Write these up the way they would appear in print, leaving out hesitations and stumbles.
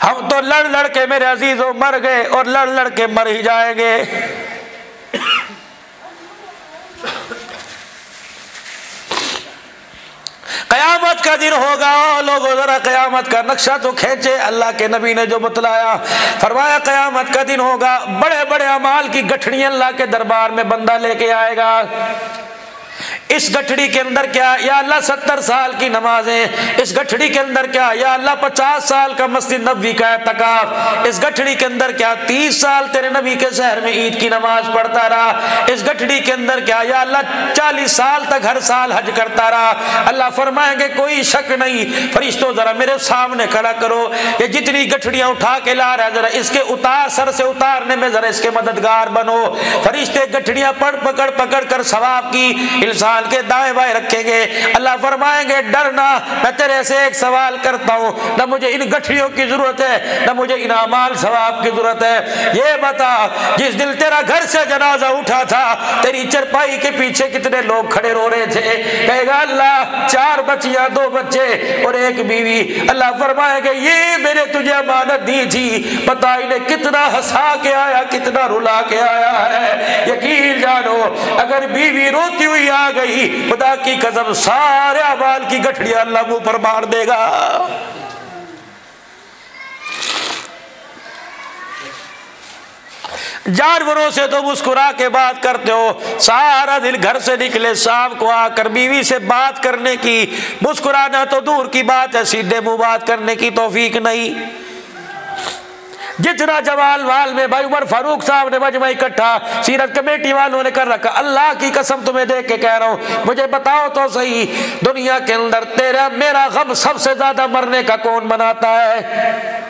ہم تو لڑ لڑ کے میرے عزیزوں مر گئے اور لڑ لڑ کے مر ہی جائیں گے۔ قیامت کا دن ہوگا، لوگوں ذرا قیامت کا نقشہ تو کھینچے۔ اللہ کے نبی نے جو بتلایا، فرمایا قیامت کا دن ہوگا، بڑے بڑے اعمال کی گٹھڑیاں اللہ کے دربار میں بندہ لے کے آئے گا۔ اس گٹھڑی کے اندر کیا؟ یا اللہ 70 سال کی نمازیں، اس گٹھڑی کے اندر کیا؟ یا اللہ 50 سال کا مسجد نبوی کا اعتکاف، اس گٹھڑی کے اندر کیا؟ 30 سال تیرے نبی کے شہر میں عید کی نماز پڑھتا رہا، اس گٹھڑی کے اندر کیا؟ یا اللہ 40 سال تک ہر سال حج کرتا رہا۔ اللہ فرمائیں گے کوئی شک نہیں، فرشتوں ذرا میرے سامنے کھڑا کرو، یہ جتنی گٹھڑیاں اٹھا کے لا رہا ہے ذرا اس کے سر سے اتارنے میں ذرا اس کے مددگار بنو۔ فرشتے گٹھڑیاں پکڑ کر ثواب کی انسان کے دائیں بائیں رکھیں گے۔ اللہ فرمائیں گے ڈرنا، میں تیرے سے ایک سوال کرتا ہوں، نہ مجھے ان گٹھڑیوں کی ضرورت ہے نہ مجھے ان اعمال ثواب کی ضرورت ہے، یہ بتا جس دن تیرا گھر سے جنازہ اٹھا تھا تیری چرپائی کے پیچھے کتنے لوگ کھڑے رو رہے تھے؟ کہے گا اللہ 4 بچیاں 2 بچے اور 1 بیوی۔ اللہ فرمائے گا یہ میں نے تجھے امانت دی تھی، پتہ انہیں کتنا ہنسا کے آیا کتنا رلا کے آیا ہے۔ یقین جانو اگر بیوی روتی ہوئی آ گئی خدا کی قسم سارے اعمال کی گٹھڑیاں اللہ منہ پر مار دے گا۔ جانوروں سے تو مسکرا کے بات کرتے ہو، سارا دن گھر سے نکلے شام کو آ کر بیوی سے بات کرنے کی، مسکرانا تو دور کی بات ہے سیدھے منہ بات کرنے کی توفیق نہیں۔ جتنا جوال وال میں بھائی عمر فاروق صاحب نے مجمع اکٹھا سیرت کمیٹی والوں نے کر رکھا، اللہ کی قسم تمہیں دیکھ کے کہہ رہا ہوں، مجھے بتاؤ تو صحیح دنیا کے اندر تیرا میرا غم سب سے زیادہ مرنے کا کون مناتا ہے؟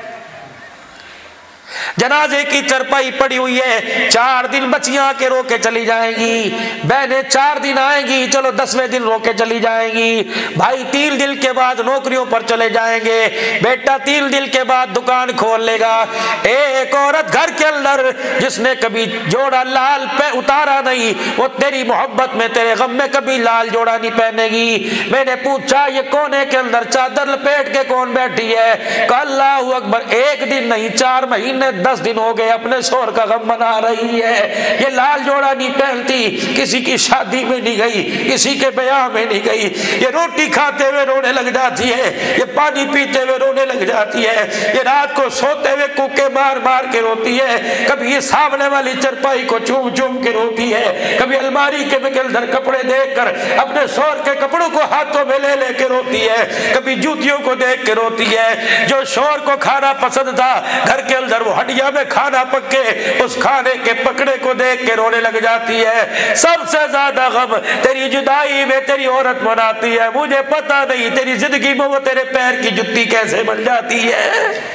جنازے کی چرپائی پڑی ہوئی ہے، 4 دن بچیاں کے رو کے چلی جائیں گی، بہنیں 4 دن آئیں گی، چلو 10ویں دن رو کے چلی جائیں گی، بھائی 3 دن کے بعد نوکریوں پر چلے جائیں گے، بیٹا 3 دن کے بعد دکان کھول لے گا۔ ایک عورت گھر کے اندر جس نے کبھی جوڑا لال پہ اتارا نہیں، وہ تیری محبت میں تیرے غم میں کبھی لال جوڑا نہیں پہنے گی۔ میں نے پوچھا یہ کونے کے اندر چادر لپیٹ کے کون بیٹھی ہے؟ کہ اللہ اکبر، 1 دن نہیں 4 مہینے 10 دن ہو گئے اپنے شوہر کا غم منا رہی ہے۔ یہ لال جوڑا نہیں پہنتی، کسی کی شادی میں نہیں گئی، کسی کے بیاہ میں نہیں گئی، یہ روٹی کھاتے ہوئے رونے لگ جاتی ہے، یہ پانی پیتے ہوئے رونے لگ جاتی ہے، یہ رات کو سوتے ہوئے کوکے مار مار کے روتی ہے، کبھی یہ سامنے والی چرپائی کو چوم چوم کے روتی ہے، کبھی الماری کے اندر کپڑے دیکھ کر اپنے شوہر کے کپڑوں کو ہاتھوں میں لے لے کے روتی ہے، کبھی جوتیوں کو دیکھ کے روتی ہے۔ جو شوہر کو کھانا پسند تھا گھر کے اندر وہ ہڈیا میں کھانا پکے، اس کھانے کے پکڑے کو دیکھ کے رونے لگ جاتی ہے۔ سب سے زیادہ غم تیری جدائی میں تیری عورت مناتی ہے، مجھے پتہ نہیں تیری زندگی میں وہ تیرے پیر کی جتی کیسے بن جاتی ہے۔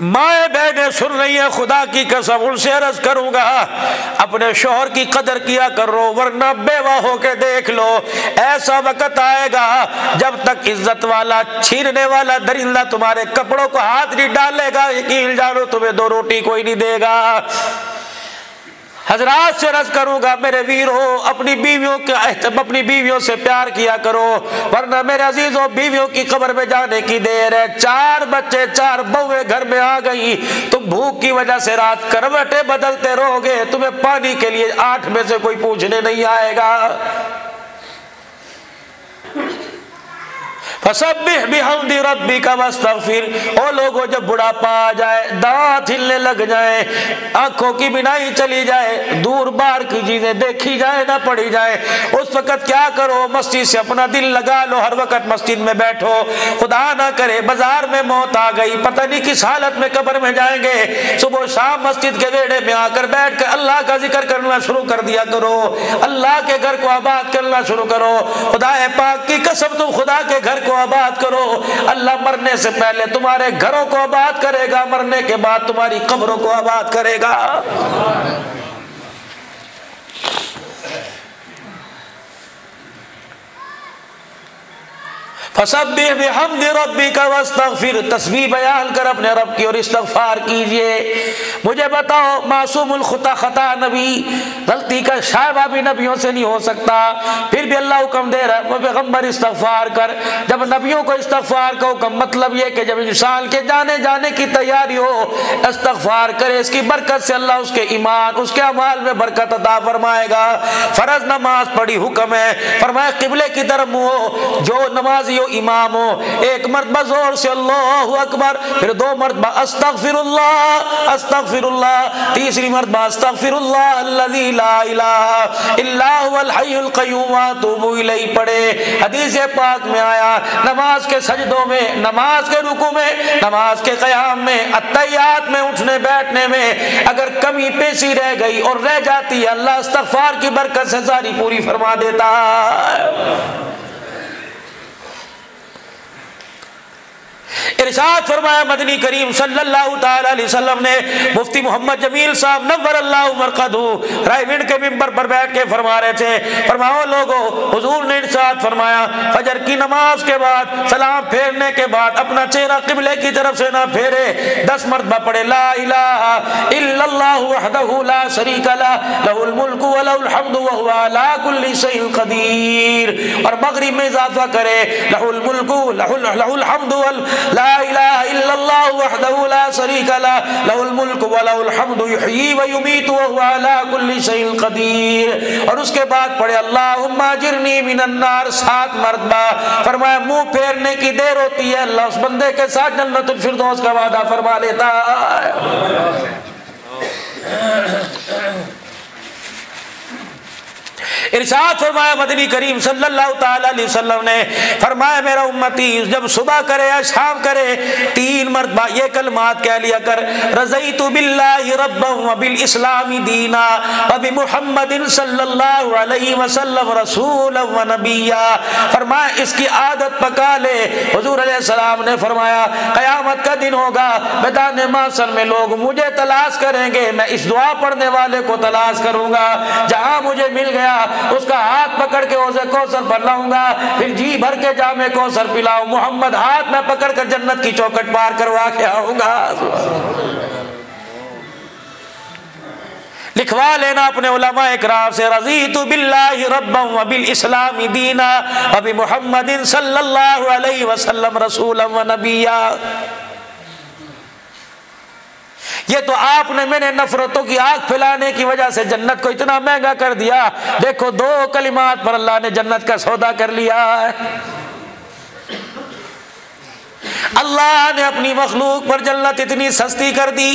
مائیں بہنیں سن رہی ہیں، خدا کی قسم ان سے عرض کروں گا اپنے شوہر کی قدر کیا کرو، ورنہ بیوہ ہو کے دیکھ لو ایسا وقت آئے گا جب تک عزت والا چھیننے والا درندہ تمہارے کپڑوں کو ہاتھ نہیں ڈالے گا، یقین جانو تمہیں 2 روٹی کوئی نہیں دے گا۔ حضرات سے عرض کروں گا میرے ویرو اپنی بیویوں سے پیار کیا کرو، ورنہ میرے عزیزوں بیویوں کی قبر میں جانے کی دیر ہے۔ 4 بچے 4 بہویں گھر میں آ گئی، تم بھوک کی وجہ سے رات کروٹیں بدلتے رہو گے، تمہیں پانی کے لیے 8 میں سے کوئی پوچھنے نہیں آئے گا۔ فسبح بحمد ربک واستغفر۔ او لوگوں جب بڑھاپا آ جائے، دانت ہلنے لگ جائیں، آنکھوں کی بینائی چلی جائے، دور بار کی چیزیں دیکھی جائے نہ پڑھی جائے، اس وقت کیا کرو؟ مسجد سے اپنا دل لگا لو، ہر وقت مسجد میں بیٹھو۔ خدا نہ کرے بازار میں موت آ گئی، پتہ نہیں کس حالت میں قبر میں جائیں گے، صبح شام مسجد کے ویڑے میں آ کر بیٹھ کر اللہ کا ذکر کرنا شروع کر دیا کرو، اللہ کے گھر کو آباد کرنا شروع کرو۔ خدا پاک کی قسم تم خدا کے گھر کو آباد کرو، اللہ مرنے سے پہلے تمہارے گھروں کو آباد کرے گا، مرنے کے بعد تمہاری قبروں کو آباد کرے گا۔ فسبح بحمد ربک واستغفر، تسبیح بیان کر اپنے رب کی اور استغفار کیجئے۔ مجھے بتاؤ معصوم الخطا خطا نبی، غلطی کا شائبہ بھی نبیوں سے نہیں ہو سکتا، پھر بھی اللہ حکم دے رہا ہے وہ پیغمبر استغفار کر۔ جب نبیوں کو استغفار کا حکم، مطلب یہ کہ جب انسان کے جانے کی تیاری ہو استغفار کرے، اس کی برکت سے اللہ اس کے ایمان، اس کے اعمال میں برکت عطا فرمائے گا۔ فرض نماز پڑھی حکم ہے، فرمایا قبلے کی طرف منہ ہو، جو نمازی ہو امام ہو، ایک مرتبہ زور سے اللہ اکبر، پھر 2 مرتبہ استغفر اللہ، تیسری مرتبہ استغفر اللہ الذی لا الہ الا هو الحی القیوم واتوب الیہ پڑھے۔ حدیث پاک میں آیا نماز کے سجدوں میں، نماز کے رکوع میں، نماز کے قیام میں، اتحیات میں، اٹھنے بیٹھنے میں اگر کمی پیشی رہ گئی اور رہ جاتی ہے، اللہ استغفار کی برکت سے ساری پوری فرما دیتا ہے۔ ارشاد فرمایا مدنی کریم صلی اللہ تعالی علیہ وسلم نے، مفتی محمد جمیل صاحب نور اللہ مرقدہ رائے وینڈ کے ممبر پر بیٹھ کے فرما رہے تھے، فرماؤ لوگو، حضور نے ارشاد فرمایا فجر کی نماز کے بعد سلام پھیرنے کے بعد اپنا چہرہ قبلے کی طرف سے نہ پھیرے، 10 مرتبہ پڑھے لا الہ الا اللہ وحدہ لا شریک لہ لہ الملک ولہ الحمد وہو علی کل شیء قدیر، اور مغرب میں اضافہ کرے لہ الملک لہ الحمد لا الہ الا اللہ وحدہ لا شریک لہ لہ الملک ولہ الحمد یحیی ویمیت وہو علی کل شیء قدیر، اور اس کے بعد پڑھے اللہم اجرنی من النار 7 مرتبہ۔ فرمایا منہ پھیرنے کی دیر ہوتی ہے، اللہ اس بندے کے ساتھ جنت الفردوس کا وعدہ فرما لیتا ہے۔ ارشاد فرمایا مدنی کریم صلی اللہ تعالی علیہ وسلم نے، فرمایا میرا امتی جب صبح کرے یا شام کرے 3 مرتبہ یہ کلمات کہہ لیا کر، رضیت باللہ ربا وبالاسلام دینا وبمحمد صلی اللہ علیہ وسلم رسولا ونبیا۔ فرمایا اس کی عادت پکا لے۔ حضور علیہ السلام نے فرمایا قیامت کا دن ہوگا، میدان محشر میں لوگ مجھے تلاش کریں گے، میں اس دعا پڑھنے والے کو تلاش کروں گا، جہاں مجھے مل گیا اس کا ہاتھ پکڑ کے حوض کوثر پر لاؤں گا، پھر جی بھر کے جام کوثر پلاؤں، محمد ہاتھ میں پکڑ کر جنت کی چوکھٹ پار کروا کے آؤں گا۔ لکھوا لینا اپنے علماء اکرام سے، رضیت باللہ ربا وبالاسلام دینا وبمحمد صلی اللہ علیہ وسلم رسولا ونبیا۔ یہ تو آپ نے میں نے نفرتوں کی آگ پھیلانے کی وجہ سے جنت کو اتنا مہنگا کر دیا، دیکھو 2 کلمات پر اللہ نے جنت کا سودا کر لیا ہے۔ اللہ نے اپنی مخلوق پر جنت اتنی سستی کر دی۔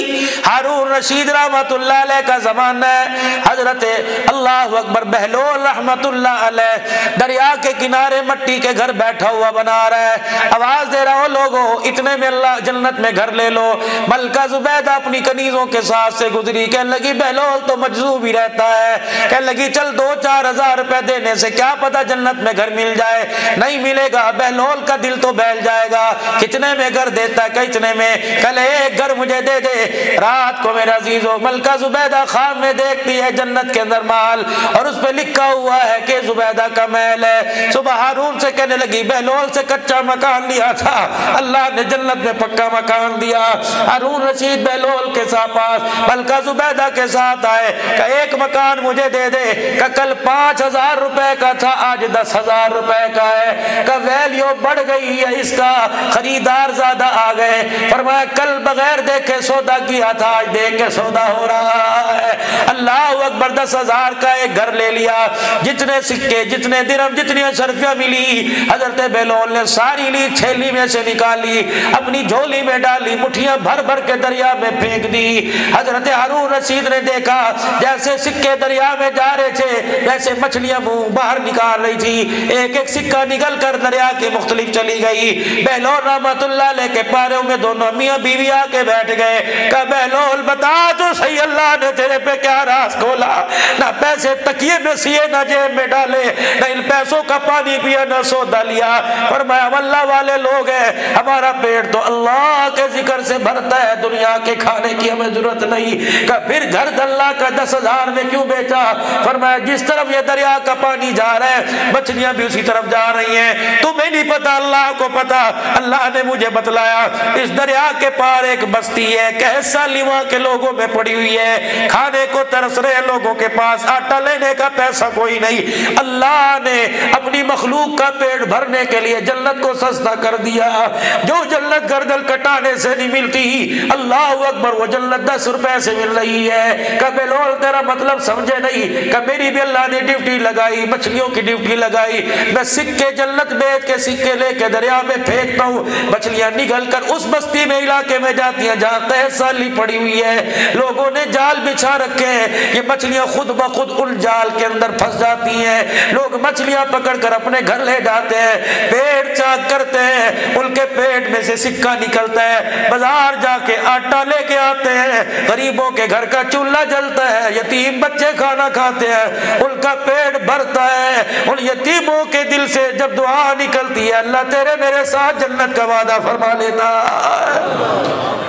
ہارون رشید رحمت اللہ علیہ کا زمانہ ہے، حضرت اللہ اکبر بہلول رحمت اللہ علیہ دریا کے کنارے مٹی کے گھر بیٹھا ہوا بنا رہا ہے، آواز دے رہا ہو لوگوں اتنے میں اللہ جنت میں گھر لے لو۔ ملکہ زبیدہ اپنی کنیزوں کے ساتھ سے گزری، کہنے لگی بہلول تو مجذوب ہی رہتا ہے، کہنے لگی چل 2-4 ہزار روپے دینے سے کیا پتہ جنت میں گھر مل جائے۔ نہیں ملے گا، بہلول کا دل تو بہل جائے گا۔ کتنے میں گھر دیتا ہے؟ کتنے میں؟ کل ایک گھر مجھے دے دے۔ رات کو میرے عزیزو ملکہ زبیدہ خواب میں دیکھتی ہے جنت کے اندر محل، اور اس پہ لکھا ہوا ہے کہ زبیدہ کا محل ہے۔ صبح ہارون سے کہنے لگی بہلول سے کچا مکان لیا تھا، اللہ نے جنت میں پکا مکان دیا۔ ہارون رشید بہلول کے ساتھ پاس ملکہ زبیدہ کے ساتھ آئے کہ ایک مکان مجھے دے دے، کہ کل 5,000 روپے کا تھا آج 10,000 روپے کا ہے، کہ ویلیو بڑھ گئی ہے، اس کا خریدار زیادہ آ گئے۔ فرمایا کل بغیر دیکھے سودا کیا تھا، آج دیکھ کے سودا ہو رہا ہے۔ اللہ اکبر، 10,000 کا ایک گھر لے لیا، جتنے سکے جتنے درہم جتنی اشرفیاں ملی حضرت بہلول نے ساری لی، تھیلی میں سے نکالی، اپنی جھولی میں ڈالی، مٹھیاں بھر بھر کے دریا میں پھینک دی۔ حضرت ہارون رشید نے دیکھا جیسے سکے دریا میں جا رہے تھے ویسے مچھلیاں منہ باہر نکال رہی تھی، ایک ایک سکہ نکل کر دریا کے مختلف چلی گئی۔ بہلول رحمت اللہ علیہ کے پاروں میں دونوں میاں بیوی آ کے بیٹھ گئے، کہ بہلول بتا تو صحیح اللہ نے تیرے پہ کیا راز کھولا، نہ پیسے تکیے میں سیے نہ جیب میں ڈالے، نہ ان پیسوں کا پانی پیا نہ سودا لیا۔ فرمایا ہم اللہ والے لوگ ہیں، ہمارا پیٹ تو اللہ کے ذکر سے بھرتا ہے، دنیا کے کھانے کی ہمیں ضرورت نہیں۔ کہ پھر گھر اللہ کا 10,000 میں کیوں بیچا؟ فرمایا جس طرف یہ دریا کا پانی جا رہا ہے مچھلیاں بھی اسی طرف جا رہی ہیں، تمہیں نہیں پتا اللہ کو پتا۔ اللہ نے مجھے بتلایا اس دریا کے پار ایک بستی ہے کیسا لیوا کے لوگوں میں پڑی ہوئی ہے، کھانے کو ترس رہے لوگوں کے پاس آٹا لینے کا پیسہ کوئی نہیں۔ اللہ نے اپنی مخلوق کا پیٹ بھرنے کے لیے جنت کو سستا کر دیا، جو جنت گردن کٹانے سے نہیں ملتی، اللہ اکبر، وہ جنت 10 روپے سے مل رہی ہے۔ کبھی لول تیرا مطلب سمجھے نہیں کہ میری بھی اللہ نے ڈیوٹی لگائی، مچھلیوں کی ڈیوٹی لگائی، میں سکے جنت بیچ کے سکے لے کے دریا میں پھینکتا ہوں، مچھلیاں نگل کر اس بستی میں علاقے میں جاتی ہیں جہاں قحط سالی پڑی ہوئی ہے، لوگوں نے جال بچھا رکھے ہیں، یہ مچھلیاں خود بخود ان جال کے اندر پھنس جاتی ہیں، لوگ مچھلیاں پکڑ کر اپنے گھر لے جاتے ہیں، پیٹ چاک کرتے ہیں، ان کے پیٹ میں سے سکہ نکلتا ہے، بازار جا کے آٹا لے کے آتے ہیں، غریبوں کے گھر کا چولہا جلتا ہے، یتیم بچے کھانا کھاتے ہیں، ان کا پیٹ بھرتا ہے، ان یتیموں کے دل سے جب دعا نکلتی ہے اللہ تیرے میرے ساتھ جنت کا وعدہ فرما لیتا ہے۔